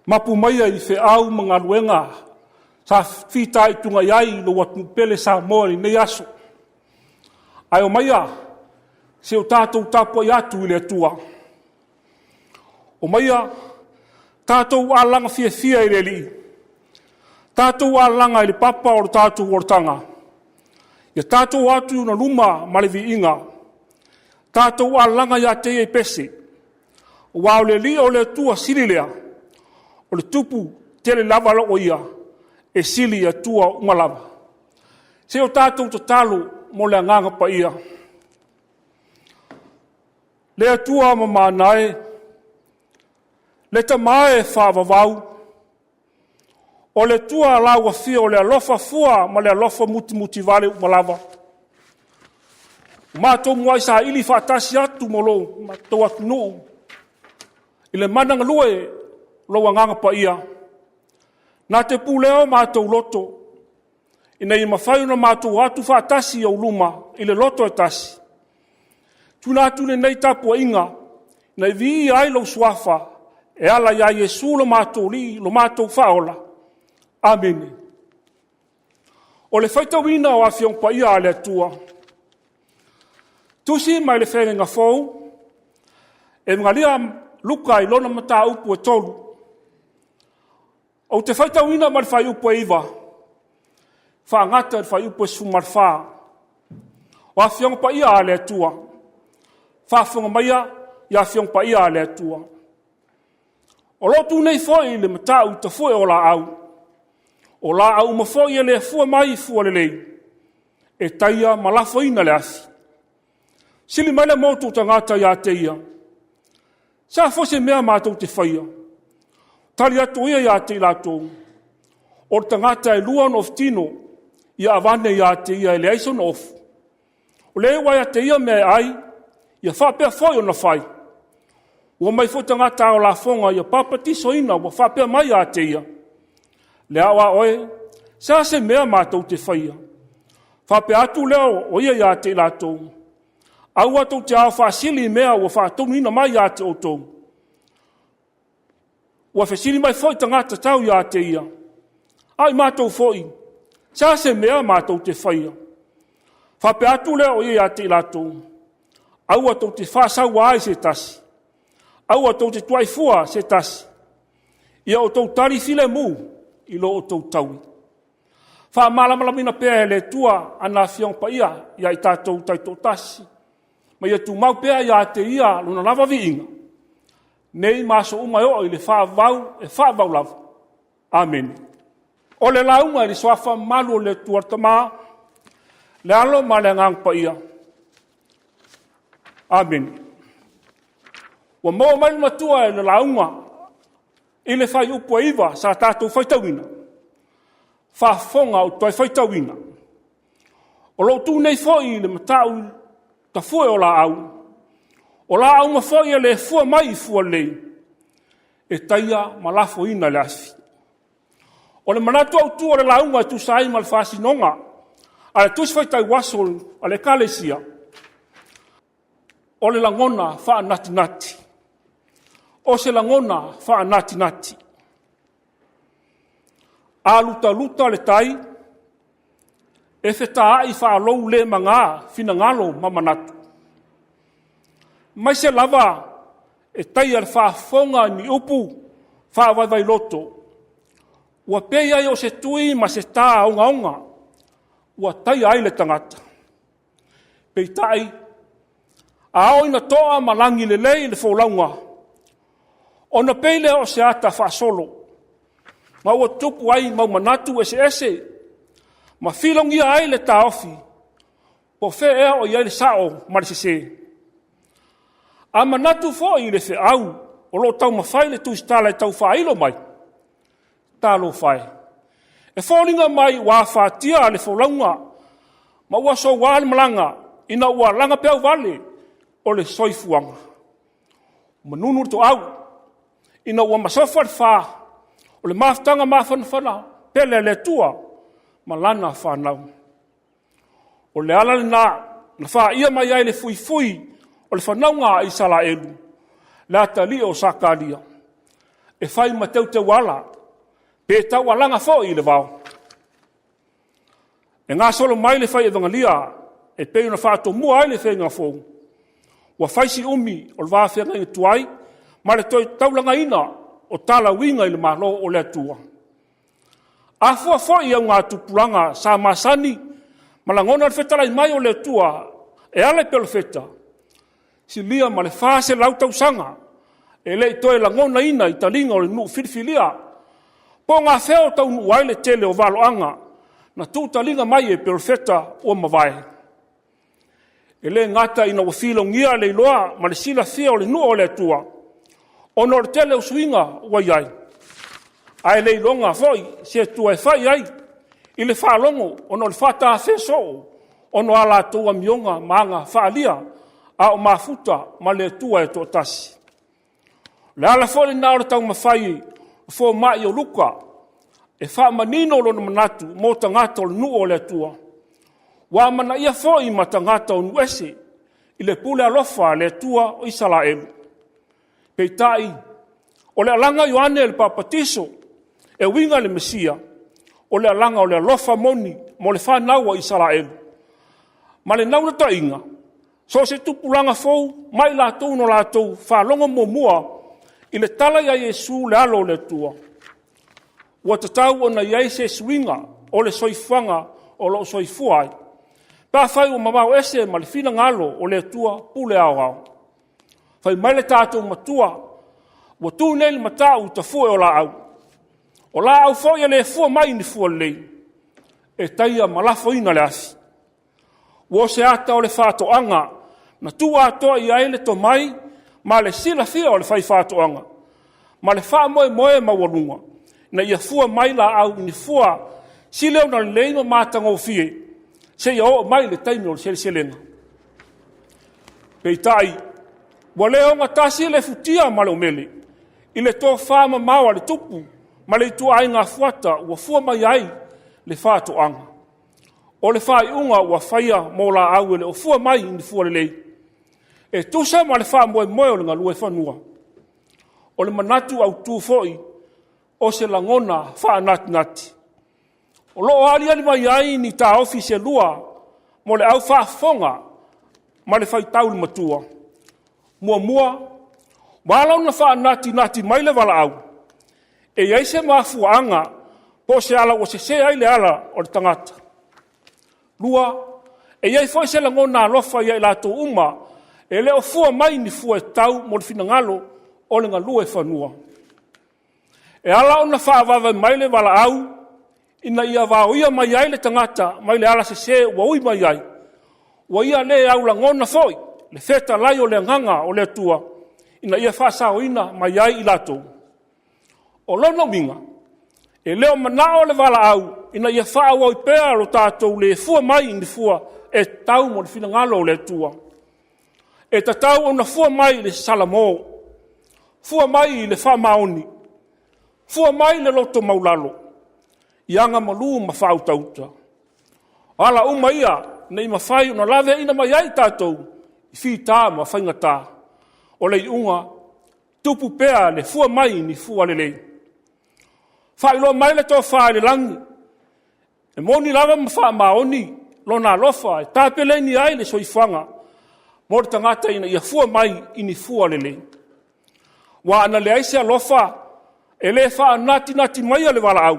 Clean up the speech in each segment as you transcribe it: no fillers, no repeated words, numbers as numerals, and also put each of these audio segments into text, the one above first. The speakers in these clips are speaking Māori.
Mapu maia I fe au mga luenga, sa fita I tunga iai lo watu pele sa mori nei aso. Ai o maia, se o tātou tapo I atu I le tua. O maia, tātou alanga fia I le li. Tātou alanga I le papa o tātou ortanga. Ia tātou atu na luma malevi inga. Tātou alanga ia te I pese. Wa o le li o le tua sililea. O le tupu tele lava o ia. E sili a tua umalava. Se o tātou te talo mo le nganga pa ia. Le atua mamanae. Le tamae whaavavau. O le tua laua fia o le alofa fua ma le alofa muti vale umalava. Mātou mua isa ili whaatasi atu molo ma tau atu nuu. I le mananga lue loa nganga pa ia. Nā te pūleo mātou loto. Ina I mawhai na mātou atu whaatasi au luma I le loto e tasi. Tuna atu ne nei tapu inga. Na I vii ai lau suafa. E ala ia Yesu lo mātou li lo mātou whaola. Amen. O le whaitawina o awhiong pa ia ale atua. Tusi mai le whenga fau. E ngalia luka I lona mata upu e tolu. O te whaitawina mai whai upu e iwa. Whaangata e whai upu e sumarwha. O awhiong pa ia ale atua. Whaafunga maia I awhiong pa ia ale atua. O lotu nei foi le mata uta foi o la au. O la au mafoi le fua mai fua le lei. E taia malafo ina le afi. Sili mai le motu tangata ia te ia. Sa fose mea mātou te whaia. Tali atu ia te ilatou. O tangata e luan of tino. Ia avane ia te ia le aison of. O le wai a te ia mea ai. Ia whapea foi o na whai. Ua mai fo tangata o la fonga ia papatiso ina. Ua whapea mai a te ia. Le awa oe, sa se mea mātou te whaia. Whape atu leo o ia ia te ilatou. Au atou te au whaasili mea ua whaatonu ina mai ia te otou. Ua whasili mai foi tangata tau ia te ia. Ai mātou foi, sa se mea mātou te whaia. Whape atu leo o ia te ilatou. Au atou te whaasau ai se tasi. Au atou te tuai fua se tasi. Ia o tou tari file mu. I lo o tau taui. Wha malamalamina pēa le tua ana whiong pa ia I tātou taito tasi. Ma ia tu mau pēa ia te ia luna lava vi inga. Nei maso umai o I le whaavau lava. Amen. O le launga I le swafa malu le tuartama. Le alo ma le ngang pa ia. Amen. Wa mo mai matua le launga. I le whai upo iwa sa tātou whaitawina. Whafonga o toi whaitawina. O lo tu nei fwoi le matau ta fue o la au. O la au ma fwoi le fua mai fua le. E taia malafo ina le afi. O le manatu au tu o le launga tu sai mal whasinonga. A le tus whaitai wasol a le kalesia. O le langona wha nati. O se langona wha nati. A luta le tai, e wheta ai wha alou le manga fina ngalo mamanatu. Mai se lava, e tai al wha fonga ni upu, wha vai loto. Ua pei ai o se tui ma se tā onga. Ua tai ai le tangata. Pei tai, a oina toa malangi le lei le fōlaunga. Ona peile o se ata whaasolo. Ma ua tupu ai mau manatu ese. Ma whilongia ai le taofi. Po whe ea o iai le sao marisese. A manatu fo I le whe au. O lo tau mawhai le tuistala e tau whailo mai. Talo whai. E wholinga mai wā whātia le wholaunga. Ma ua so wāle malanga. Ina ua langa peau vale. O le soifuanga. Manunu to au. Ina ua masofar wha, o le maftanga mawhanawhana, pele le tua, malana whanau. O le ala na wha ia mai ai le fui, o le whanaunga I sala elu, le atali o sakalia. e whai ma teu te wala, pe tau alanga fo i le vau. E ngā solo mai le whai e vangalia, e pe una whātou mua ai le whenga fōu. Wa whai si umi o le wāwhenga i tuai, ma le toi taulanga ina o tala winga i le mahlo o le atua. A fua fo i au ngā tupuranga sa masani, ma la ngona le whetara i mai o le atua, e ale pelo wheta. Si lia ma le whāse lau tausanga, e le toi la ngona ina i talinga o le nu whiriwhiria, po ngā wheo tau nu aile tele o waloanga, na tū talinga mai e pelo wheta o mawai. E le ngata ina wa filo ngia le iloa, ma le sila fia o le nu o le atua, ono le tele o suinga ua iai. Ai le ilonga foi, se tua e fai ai, i le whaalongo, ono le whata a wheso, ono ala tua mionga maanga whaalia, a o mafuta ma le tua e tō tasi. Le ala fōle nā ora tau mawhai, fō mai o luka, e wha manino lo na manatu, mō tangata o le nu o le tua. Wa mana ia fō i ma tangata o nuese, i le pule alofa le tua o Isalaelu. Pei tai, o le alanga Ioane le papatiso, e winga le Mesia, o le alanga o le alofa moni, mo le whanaua Isalaelu. Ma le nauna ta inga, so se tupulanga fōu, mai lātou no lātou, whalonga mo mua, i le tala ia Yesu le alo le tua. Ua tatau o na iai se swinga, o le soifanga, o lo soifuai. Pa whai o mamau ese, ma le fina ngalo, o le tua, pule au au. Whai mai le tātou matua, ua tū nei le matau ta fua o la au. O la au fōia le fua mai ni fua lei, e taia malafo ina le asi. Ua se ata o le whātoanga, na tū atoa i aile to mai, ma le sila fia o le whai whātoanga. Ma le wha moe moe mawalunga, na ia fua mai la au ni fua, si leo na leima mātanga o fie, se ia o mai le taimi o le sele selenga. Pei tai, ua leo nga tasi le futia ma le omele, i le tō whāma maua le tupu, ma le tua ai ngā fuata, ua fua mai ai le whātoanga. O le whai unga ua whaia mō la au ele o fua mai ni fua le lei. E tusa ma le wha moe moe o le ngā lue whanua. O le manatu au tū foi, o se langona wha nati nati. O loo ali ali mai ai ni tā ofi se lua, mo le au wha fonga, ma le whai tau le matua. Mua mua, walau na wha nati nati mai le wala au. E iai se mafua anga, po se ala o se ai le ala o le tangata. Lua, e iai foi se langona alofa iai lato uma, e leo fua mai ni fua e tau mo le finangalo o le ngalue whanua. E ala ona whaavava mai le wala au, ina ia vao ia mai ai le tangata, mai le ala se ua ui mai ai. Ua ia le au la ngona foi, le feta lai o le nganga o le tua, ina ia whaasao ina mai ai i lato. O lono minga, e leo mana o le wala au, ina ia whaau au pēa lo tātou le fua mai ni fua e tau mo le finangalo o le tua. E tatau ona fua mai le salamo, fua mai le whamaoni, fua mai le loto maulalo, ianga malu ma whautauta. Ala uma ia, nei mawhai una lave ina mai ai tātou, i whi tā ma whaingata, o lei unga, tupu pēa le fua mai ni fua le lei. Whailo mai le tō whae le langi, e moni lava ma wha maoni, lo nā lofa, e tāpele ni ai le soifanga, mōre tangata ina ia fua mai ini fua le lei. Wa ana le aise alofa, e le wha nati nati mai le wala au.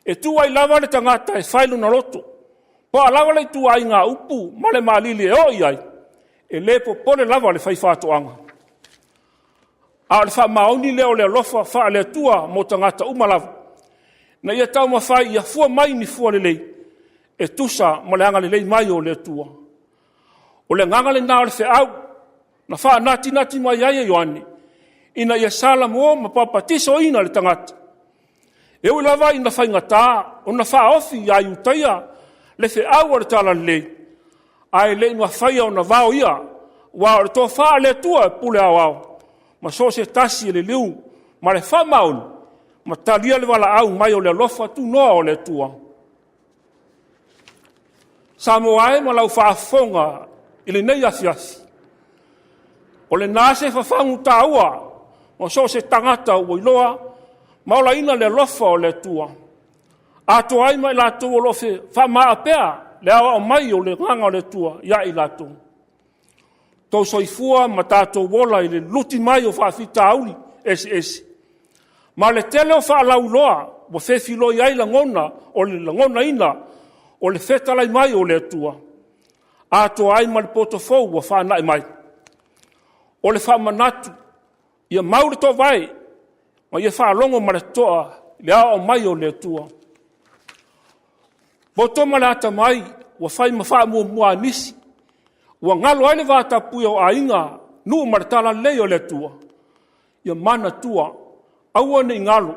E tu ai lava le tangata e whailu na loto. Po a lava le tu ai ngā upu, ma le maalili e oi ai. E le po pole lava le whai whātoanga. A le wha maoni leo le alofa wha le tua mo tangata umalava. Na ia tau ma whai ia fua mai ni fua le lei. E tusa ma le anga le lei mai o le tua. O le nganga le nā le whi au, na wha nati nati mai ai e Ioane. Ina ia sala mo ma papatiso ina le tangata. E ui lava ina whaingata, o na wha ofi ia iutaia, le whi au o le tala le. Ai le inua whaia o na vao ia, wa o le tō wha le tua pule au au. Ma so se tasi le liu, ma le wha maun, ma talia le wala au mai o le lofa tu noa o le tua. Sa mo ai ma lau wha fonga, ili nei asiasi. O le nase whafangu tāua, o so se tangata o iloa, maola ina le lofa o le tua. Ato ai mai lato o lofe, fa maa pea, le awa o mai o le nganga o le tua, ia i lato. Tau soifua ma tātou wola i le luti mai o whaafita auli, esi. Ma le tele o whaalau loa, wa whewhilo i ai langona, o le langona ina, o le whetalai mai o le tua. Ato ai ma le potofou wa whanai mai. O le whamanatu, ia maure to vai, ma ia whaalongo ma le toa, le ao mai o le tua. Boto ma le ata mai, wa whai ma wha mua nisi, wa ngalo ai le vata pui o ainga, nuu ma le tala lei o le tua. Ia mana tua, aua ne ngalo,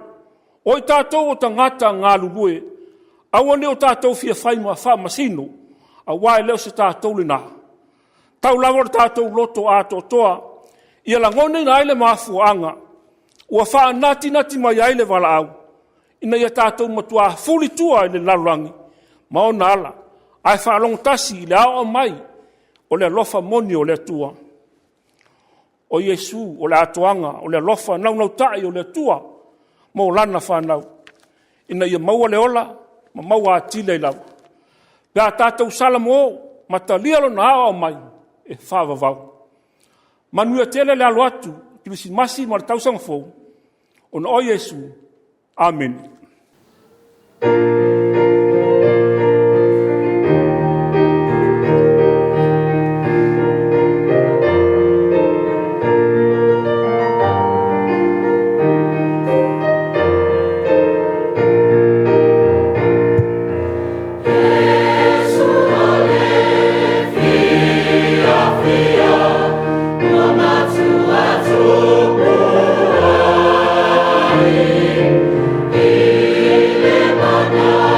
o i tātou o tangata ngalu lue, aua ne o tātou fia whai ma wha masino, a wae leo se tātou le nā. Tau lawa tātou loto ato toa, ia langone na aile maafuanga, ua wha nati mai aile wala au, ina ia tātou matua fuli tua i le lalurangi, ma o nala, ai wha along tasi i le ao mai, o le lofa moni o le tua. O Yesu, o le atoanga, o le lofa nau tai o le tua, ma o lana whanau. Ina ia maua le ola, ma maua atile i lawa. Pea tātou salamo o, ma ta lialo na ao mai, e whawawau. Manuia tele le alo atu, kilisi masi ma le tausanga fou, o na o Yesu. Amen. Ile mana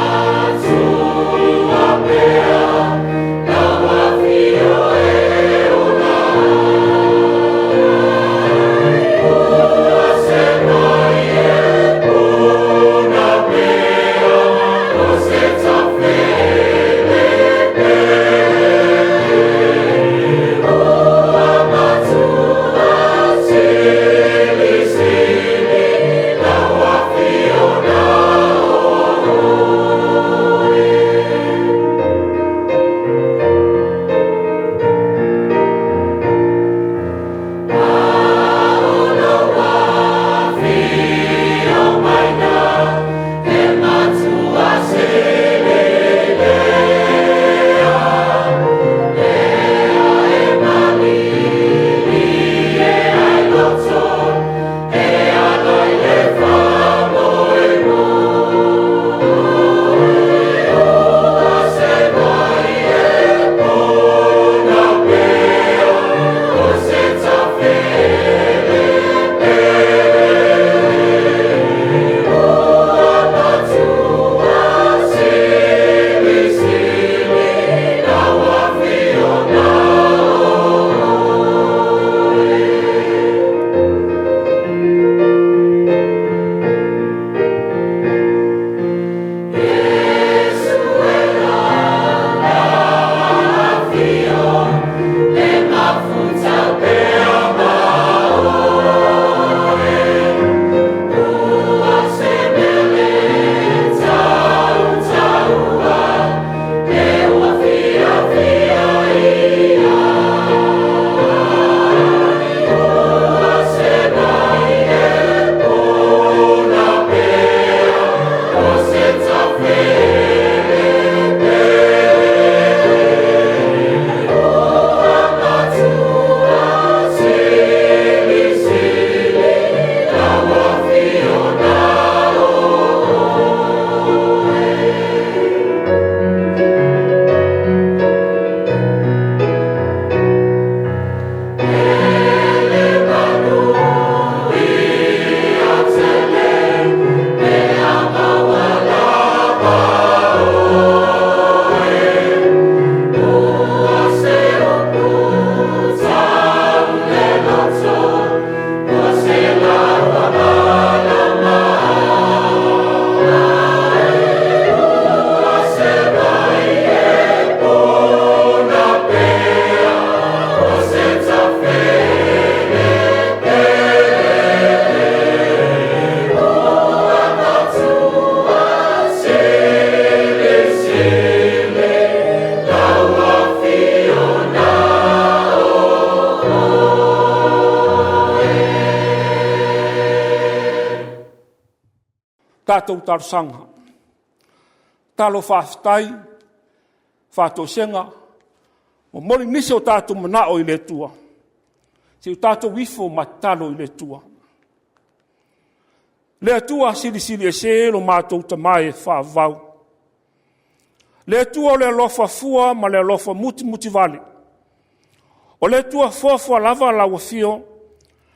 tātou tarusanga. Talo whaafitai, whātou senga, o mori nisi o tātou manao i le tua. Se o tātou wifo matalo i le tua. Le tua sili e se lo mātou tamae whaavau. Le tua o le alofa fua ma le alofa muti vale. O le tua fua lava la wafio,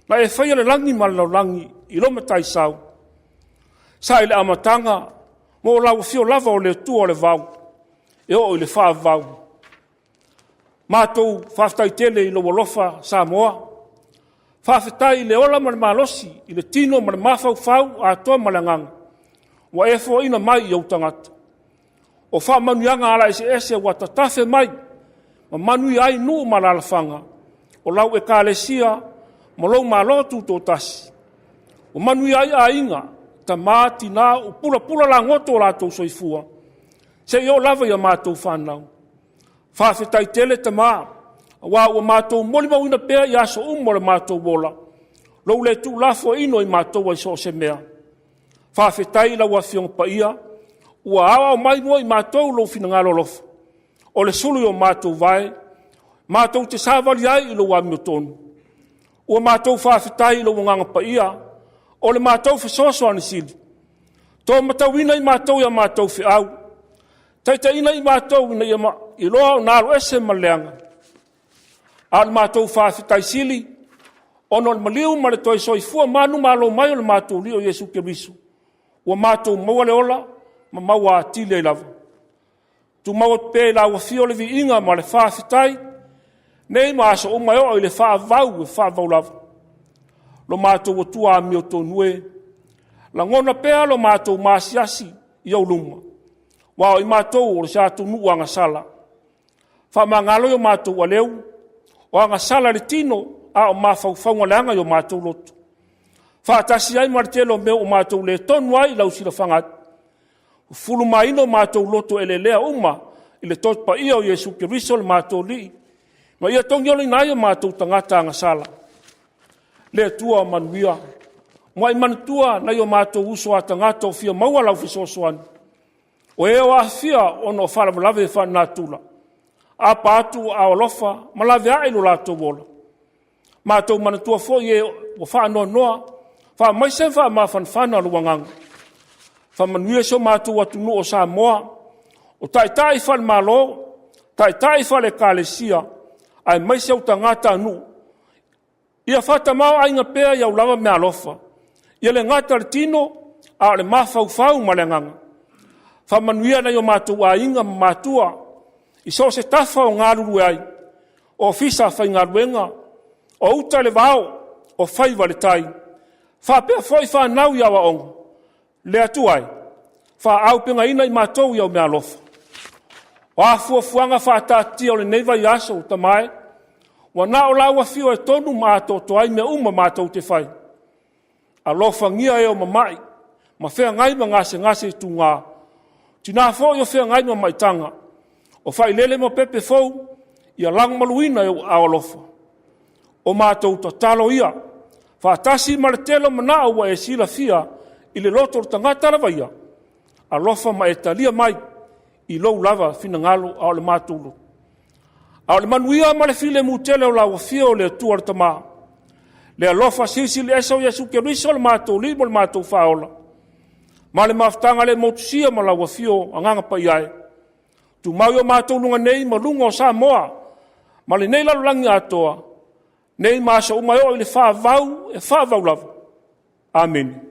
na e whaia le langi ma le langi i lo matai sau. Sa i le amatanga, mo la wafio lava o le tua o le vau, e o i le whaavau. Mātou whaftai tele i lo walofa sa moa. Whawhetai le ola ma le malosi, i le tino ma le mawhau a toa ma le ngang. Wa e fo ina mai i au tangata. O wha manuianga ala ese wa tatafe mai, ma manui ai nuu ma la alafanga. O lau e kālesia, ma lau ma lotu tō tasi. O manui ai a inga, ta māti nā o pula la ngoto la tō soifua. Se i o lava ia mātou whanau. Whawhetai tele ta maa. Wa o mātou moli mawina pēr i aso le mātou wola. Lou le tu lafo ino i mātou ai so se mea. Whawhetai la wa fiong pa ia. Ua awa o mai mua i mātou lo fina ngalo lofa. O le sulu i o mātou vai. Mātou te sāwali ai i lo wa miotonu. Ua mātou whawhetai lo nganga pa ia. O le mātou whasoso ane sili. Tō matawina i mātou ia mātou whi au. Taita ina i mātou ina i loa o nalo ese maleanga. Al mātou whawhetai sili, ono le maliu ma le toi soifua manu malo mai o le mātou li o Jesu Keriso. Ua mātou maua le ola, ma maua atile i lava. Tu maua pē la ua fio le vi inga ma le whawhetai, nei ma aso o mai o i le whaavau lava. Lo mātou o tua mi o tonue, la ngona pēa lo mātou maasiasi i au luma. Wao i mātou o le sātou nuu anga sala. Whamangalo i o mātou a leu, o anga sala le tino a o mawhauwhaunga leanga i o mātou loto. Whaatasi ai maritelo meo o mātou le tonu ai lau sila whangat. Fulu maino mātou loto ele lea uma i le totpa ia o Jesu Keriso le mātou li. Ma ia tongi oli nai o mātou tangata anga sala. Le tua manuia. Mua i manutua nai o mātou uso a tangata o fia maua lau fisosoan. O eo a fia ono wharamalawe whanatula. A patu a olofa, malave a ilo lato wola. Mātou manatua fo ye o whaanoa noa, wha maisen wha ma whanwhana luanganga. Wha manuia so mātou atunu o Samoa, o tai whale malo, tai whale kālesia, ai maise au tangata anu. Ia whata mau ainga pēa iau lava me alofa. Ia le ngata le tino, a le mawhau ma le nganga. Wha manuia na yo mātou a inga mātua, I so se tafa o ngā ruru ai, o fisa whai ngā ruenga, o uta le vao, o whai wale tai. Whapea whoi whanau i awa onga. Le atu ai, wha au penga ina I mātou i au mea lofa. O a fuafuanga whātātia o le neiva I aso o tamae, wa nā o laua fio e tonu mātou ai mea uma mātou te whai. A lofa ngia e o mamai, ma whea ngai ma ngase tu ngā. Tina fo i o whea ngai ma maitanga. O whai lele mo pepe fau, ia lang maluina e a olofa. O mātou ta talo ia, whaatasi maretelo mana ua e sila fia, I le loto o tangata lava ia. A lofa ma e talia mai, I lou lava fina ngalo a o le mātou lo. A o le manuia ma le file mutele o laua fia o le atua le tamaa. Le alofa sisi le esa o Jesu Keriso le mātou li mo le mātou whaola. Ma le maftanga le motusia ma laua fia o anganga pa iae. Tu mau yo mātou lunga nei ma lunga o Samoa, ma le nei lalulangi atoa, nei maasa umai o I le whaavau e whaavau lava. Amen.